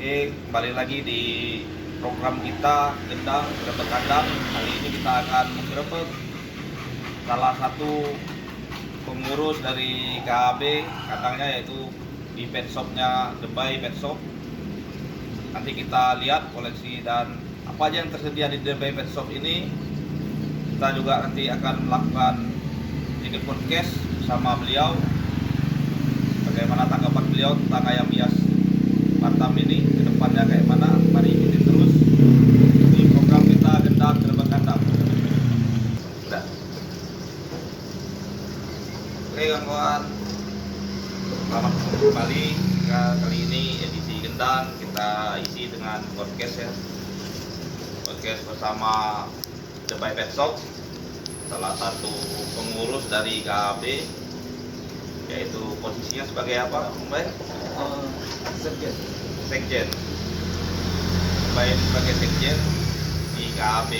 Oke, kembali lagi di program kita Gendang Grebek Kandang. Kali ini kita akan menggerebek salah satu pengurus dari KAB kandangnya, yaitu di pet shopnya Debay Pet Shop. Nanti kita lihat koleksi dan apa aja yang tersedia di Debay Pet Shop ini. Kita juga nanti akan melakukan sedikit podcast sama beliau, bagaimana tanggapan beliau tentang ayam hias Batam ini ke depannya kayak mana. Mari ikuti terus di program kita Gendang Grebek Kandang. Udah. Oke kawan, selamat kembali. Kali ini edisi Gendang kita isi dengan podcast ya. Podcast bersama Debay Pet Shop, salah satu pengurus dari KAB, yaitu posisinya sebagai apa, Mbak? Sekjen. Baik, sebagai sekjen di KAB.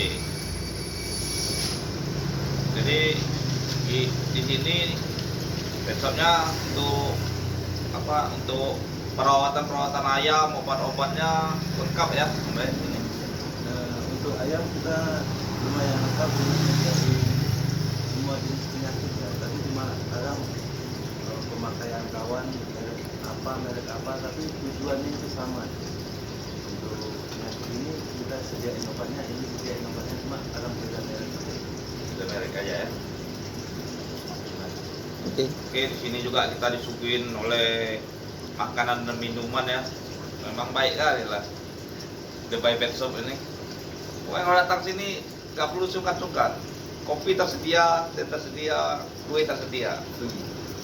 Jadi di sini pet shopnya untuk apa? Untuk perawatan ayam, obat-obatnya lengkap ya, Mbak. Untuk ayam kita lumayan lengkap dari semua jenis penyakit ya. Tapi cuma kadang pemakaian kawan merek apa, tapi tujuannya itu sama. Untuk penyakit ini kita sediain obatnya, ini sediain obatnya, cuma kadang beda merek saja. Beda merek aja ya. Oke. Oke, di sini juga kita disuguhin oleh makanan dan minuman ya. Memang baik kali lah Debay Pet Shop ini. Pokoknya kalau datang sini nggak perlu sungkan-sungkan. Kopi tersedia, teh tersedia, kue tersedia,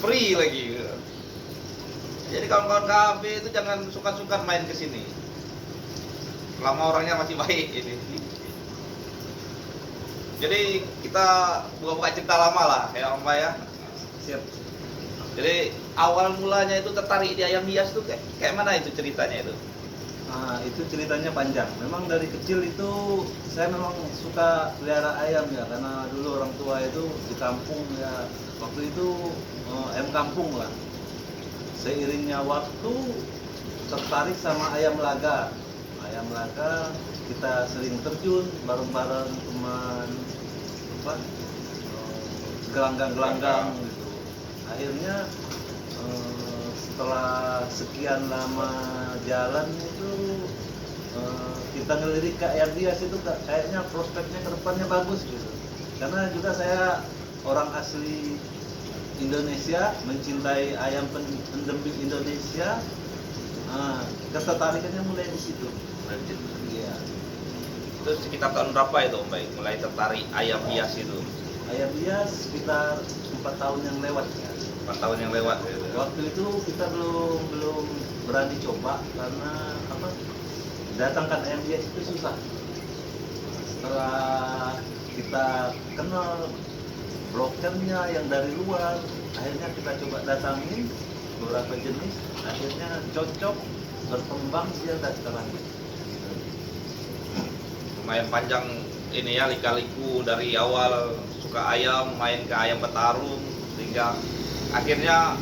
free lagi. Jadi kawan-kawan KB itu jangan sungkan-sungkan main ke sini. Selama orangnya masih baik ini. Jadi kita buka-buka cerita lama lah ya Om ya. Siap. Jadi awal mulanya itu tertarik di ayam hias itu kayak mana itu ceritanya itu? Nah, itu ceritanya panjang. Memang dari kecil itu saya memang suka pelihara ayam ya, karena dulu orang tua itu di kampung ya. Waktu itu ayam kampung lah. Seiringnya waktu tertarik sama ayam laga. Ayam laga kita sering terjun bareng-bareng teman gelanggang-gelanggang gitu. Akhirnya setelah sekian lama jalan itu kita ngelirik ke ayam hias itu kayaknya prospeknya ke depannya bagus gitu. Karena juga saya orang asli Indonesia, mencintai ayam endemik Indonesia. Ketertarikannya mulai di situ. Iya. Itu sekitar tahun berapa itu Om Baik mulai tertarik ayam hias itu? Ayam hias sekitar 4 tahun yang lewat ya. 4 tahun yang lewat ya. Waktu itu kita belum berani coba karena datangkan ayam hias itu susah. Setelah kita kenal brokernya yang dari luar, akhirnya kita coba datangin beberapa jenis, akhirnya cocok, berkembang dia dan terlanjut. Lumayan panjang ini ya, lika-liku dari awal suka ayam, main ke ayam petarung, sehingga akhirnya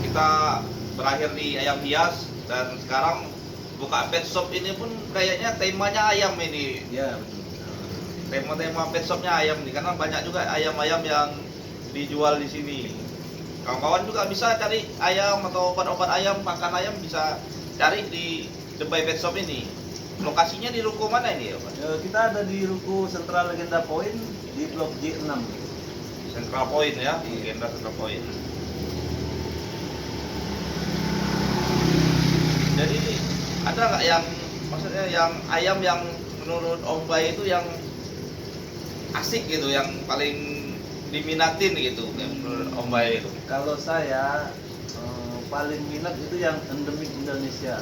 kita berakhir di ayam hias. Dan sekarang buka pet shop ini pun kayaknya temanya ayam ini. Ya betul. Tema pet shopnya ayam nih, karena banyak juga ayam-ayam yang dijual di sini. Kawan-kawan juga bisa cari ayam atau obat-obat ayam, pakan ayam bisa cari di Debay Pet Shop ini. Lokasinya di ruko mana ini ya Pak? Kita ada di Ruko Sentral Legenda Point di Blok J6. Central Point ya, Legenda Central Point. Jadi ada nggak yang maksudnya yang ayam yang menurut Om Bay itu yang asik gitu, yang paling diminatin gitu menurut Om Bay itu? Kalau saya paling minat itu yang endemik Indonesia.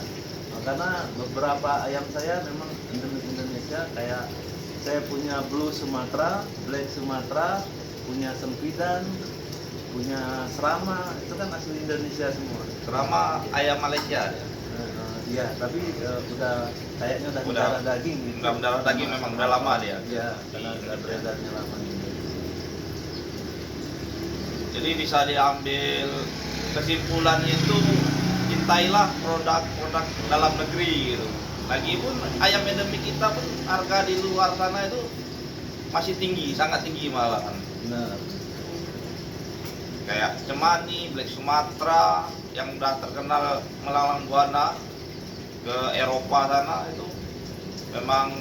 Karena beberapa ayam saya memang endemik Indonesia, kayak saya punya Blue Sumatera, Black Sumatera, punya Sempidan, punya Serama, itu kan asli Indonesia semua. Serama ayam Malaysia ya? Iya, tapi udah kayaknya udah mendarah daging gitu. Udah mendarah daging, memang udah lama dia. Iya, karena udah beredarnya lama gitu. Jadi bisa diambil kesimpulannya itu cintailah produk-produk dalam negeri gitu. Lagi pun ayam endemik kita pun harga di luar sana itu masih tinggi, sangat tinggi malahan. Benar. Kayak Cemani, Black Sumatera yang udah terkenal melalang buana ke Eropa sana itu memang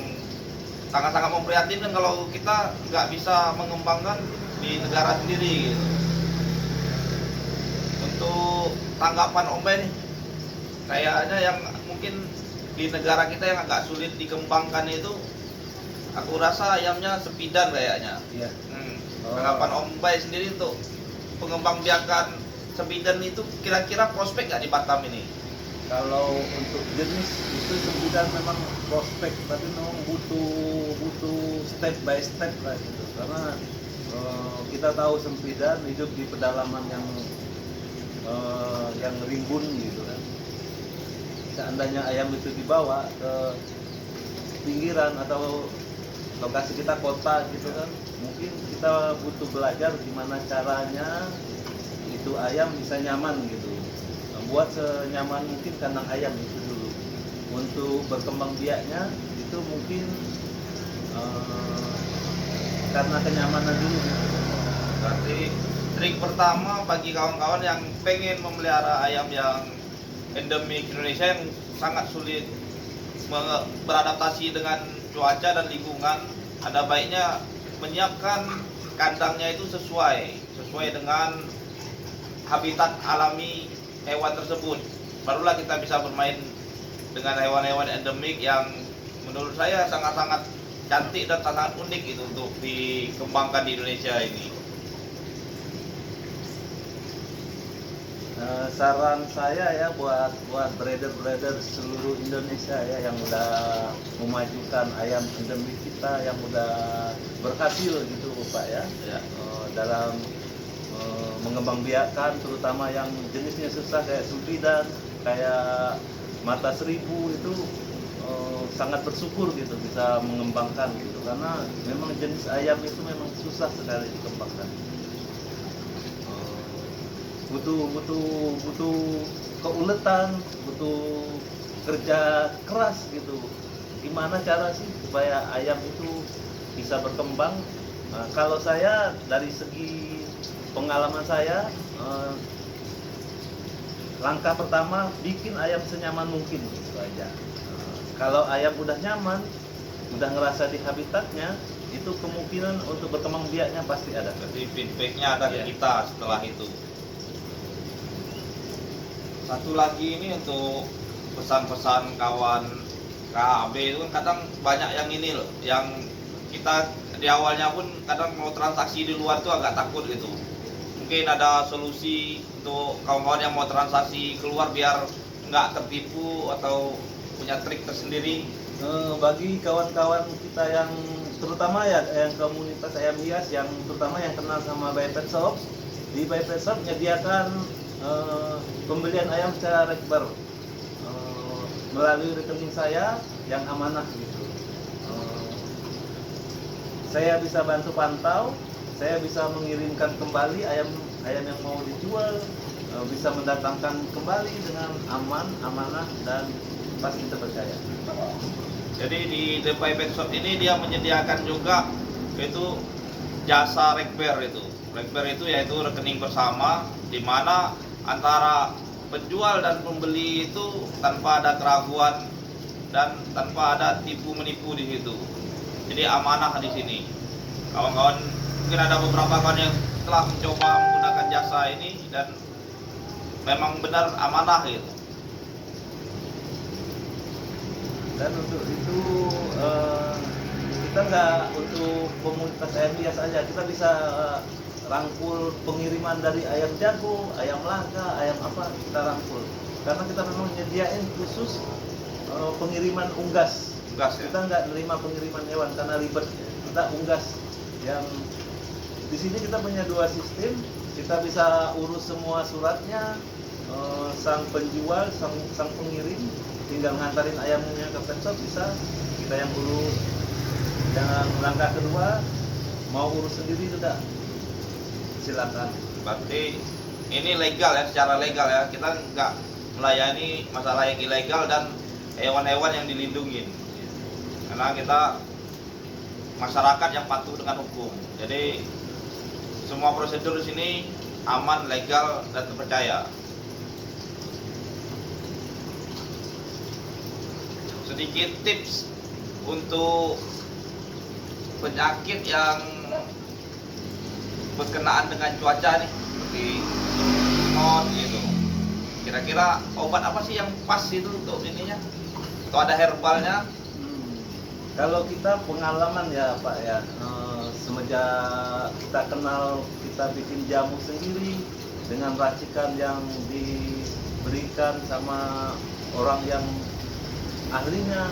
sangat-sangat memprihatinkan kalau kita nggak bisa mengembangkan di negara sendiri gitu. Untuk tanggapan Om Ben nih, kayaknya yang mungkin di negara kita yang agak sulit dikembangkan itu, aku rasa ayamnya sepidan kayaknya. Iya. Tanggapan Om Ben sendiri untuk pengembangbiakan sepidan itu kira-kira prospek nggak di Batam ini? Kalau untuk jenis itu sembilan memang prospek, tapi memang butuh step by step lah gitu. Karena kita tahu sempidan hidup di pedalaman yang rimbun gitu kan. Seandainya ayam itu dibawa ke pinggiran atau lokasi kita kota gitu kan, mungkin kita butuh belajar gimana caranya itu ayam bisa nyaman gitu. Buat senyaman mungkin kandang ayam itu dulu. Untuk berkembang biaknya itu mungkin karena kenyamanan dulu gitu. Berarti trik pertama bagi kawan-kawan yang pengen memelihara ayam yang endemik Indonesia yang sangat sulit beradaptasi dengan cuaca dan lingkungan, ada baiknya menyiapkan kandangnya itu sesuai dengan habitat alami hewan tersebut. Barulah kita bisa bermain dengan hewan-hewan endemik yang menurut saya sangat-sangat cantik dan sangat unik itu untuk dikembangkan di Indonesia ini. Saran saya ya buat breeder seluruh Indonesia ya yang udah memajukan ayam endemik kita yang udah berhasil gitu Pak ya, dalam mengembangbiakan terutama yang jenisnya susah kayak sempidan, kayak mata seribu itu sangat bersyukur gitu bisa mengembangkan gitu karena memang jenis ayam itu memang susah sekali dikembangkan. Butuh keuletan, butuh kerja keras gitu. Gimana cara sih supaya ayam itu bisa berkembang? Nah, kalau saya dari segi pengalaman saya, langkah pertama bikin ayam senyaman mungkin gitu aja. Kalau ayam udah nyaman, udah ngerasa di habitatnya, itu kemungkinan untuk berkembang biaknya pasti ada. Jadi feedbacknya ada ke kita setelah itu. Satu lagi ini untuk pesan-pesan kawan KAB itu kan kadang banyak yang ini loh, yang kita di awalnya pun kadang mau transaksi di luar tuh agak takut gitu. Mungkin ada solusi untuk kawan-kawan yang mau transaksi keluar biar nggak tertipu atau punya trik tersendiri. Bagi kawan-kawan kita yang terutama ya yang komunitas ayam hias yang terutama yang kenal sama Bayi Pet Shop, di Bayi Pet Shop menyediakan pembelian ayam secara rekber melalui rekening saya yang amanah gitu. Saya bisa bantu pantau, saya bisa mengirimkan kembali ayam yang mau dijual, bisa mendatangkan kembali dengan aman, amanah dan pasti terpercaya. Jadi di The Bayi Pet Shop ini dia menyediakan juga itu jasa rekber itu. Rekber itu yaitu rekening bersama di mana antara penjual dan pembeli itu tanpa ada keraguan dan tanpa ada tipu menipu di situ. Jadi amanah di sini. Kawan-kawan mungkin ada beberapa kawan yang telah mencoba menggunakan jasa ini dan memang benar amanah gitu. Dan untuk itu kita nggak untuk komunitas ayam hias aja, kita bisa rangkul pengiriman dari ayam jago, ayam langka, ayam apa kita rangkul. Karena kita memang nyediain khusus pengiriman unggas. Ya? Kita nggak nerima pengiriman hewan karena ribet. Kita unggas yang di sini kita punya dua sistem. Kita bisa urus semua suratnya, sang penjual, sang pengirim tinggal ngantarin ayamnya ke pet shop bisa, kita yang urus. Yang langkah kedua mau urus sendiri sudah silakan. Berarti ini legal ya, secara legal ya. Kita melayani masalah yang ilegal dan hewan-hewan yang dilindungi. Karena kita masyarakat yang patuh dengan hukum. Jadi semua prosedur di sini aman, legal, dan terpercaya. Sedikit tips untuk penyakit yang berkenaan dengan cuaca nih, seperti semut gitu. Kira-kira obat apa sih yang pas itu untuk ininya? Atau ada herbalnya? Kalau kita pengalaman ya Pak ya, semenjak kita kenal, kita bikin jamu sendiri dengan racikan yang diberikan sama orang yang ahlinya,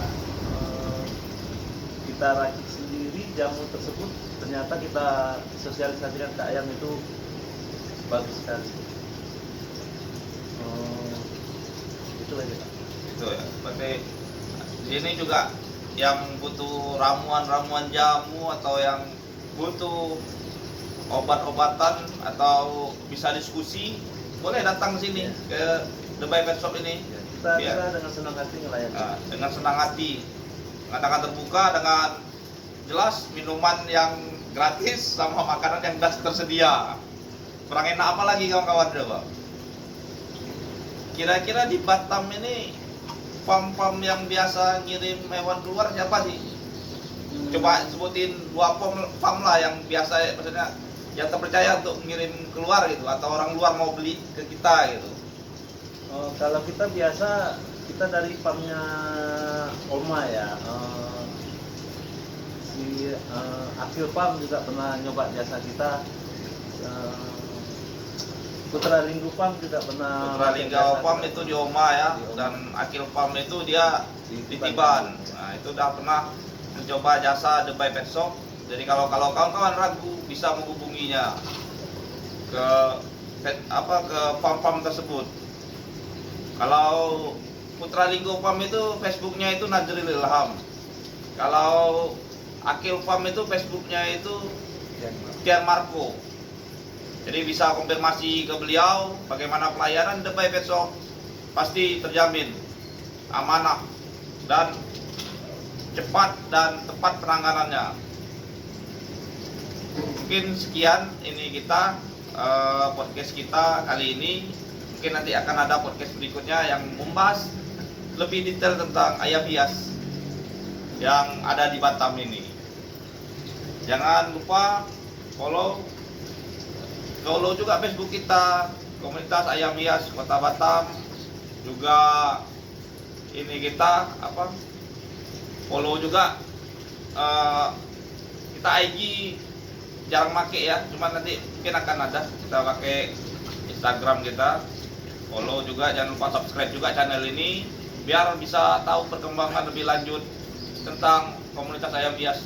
kita racik sendiri jamu tersebut, ternyata kita sosialisasikan ke ayam itu bagus sekali. Itu aja Pak. Itu ya. Berarti ini juga yang butuh ramuan-ramuan jamu atau yang butuh obat-obatan atau bisa diskusi, boleh datang ke sini ke The Bay Pet Shop ini. Kita Ya. dengan senang hati ngelayani. Dengan senang hati, mengadakan terbuka dengan jelas minuman yang gratis sama makanan yang sudah tersedia. Kurang enak apa lagi kawan-kawan coba? Kira-kira di Batam ini farm-farm yang biasa ngirim hewan keluar siapa sih? Coba sebutin 2 farm lah yang biasa, maksudnya yang terpercaya untuk ngirim keluar gitu, atau orang luar mau beli ke kita gitu. Kalau kita biasa, kita dari farmnya Oma ya. Si Akil Farm juga pernah nyoba jasa kita. Putra Linggo Farm juga pernah. Putra Linggo Farm itu di Oma ya, dan Akil Farm itu dia di Tiban. Nah, itu udah pernah mencoba jasa The Bay Pet Shop. Jadi kalau kawan-kawan ragu bisa menghubunginya ke ke farm-farm tersebut. Kalau Putra Linggo Farm itu Facebooknya itu Najril Ilham. Kalau Akil Farm itu Facebooknya itu Tian Marco. Jadi bisa konfirmasi ke beliau bagaimana pelayanan The Bay Pet Shop, pasti terjamin amanah dan cepat dan tepat penanganannya. Mungkin sekian ini kita podcast kita kali ini. Mungkin nanti akan ada podcast berikutnya yang membahas lebih detail tentang ayam hias yang ada di Batam ini. Jangan lupa follow juga Facebook kita, komunitas ayam hias Kota Batam. Juga ini kita follow juga kita IG jarang make ya, cuma nanti mungkin akan ada, kita pakai Instagram kita. Follow juga, jangan lupa subscribe juga channel ini biar bisa tahu perkembangan lebih lanjut tentang komunitas ayam hias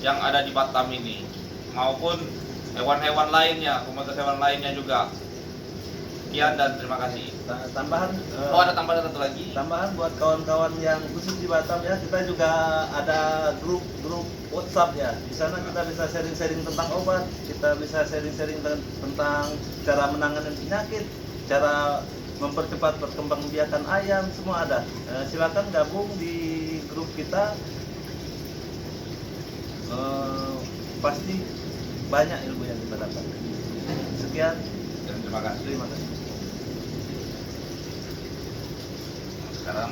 yang ada di Batam ini, maupun hewan-hewan lainnya, komunitas hewan lainnya juga. Sekian dan terima kasih. Tambahan, ada tambahan satu lagi. Tambahan buat kawan-kawan yang khusus di Batam ya, kita juga ada grup WhatsApp ya. Di sana kita bisa sharing-sharing tentang obat, kita bisa sharing-sharing tentang cara menangani penyakit, cara mempercepat perkembangbiakan ayam, semua ada. Silakan gabung di grup kita. Pasti banyak ilmu yang kita dapat. Sekian, Dan terima kasih. terima kasih. Sekarang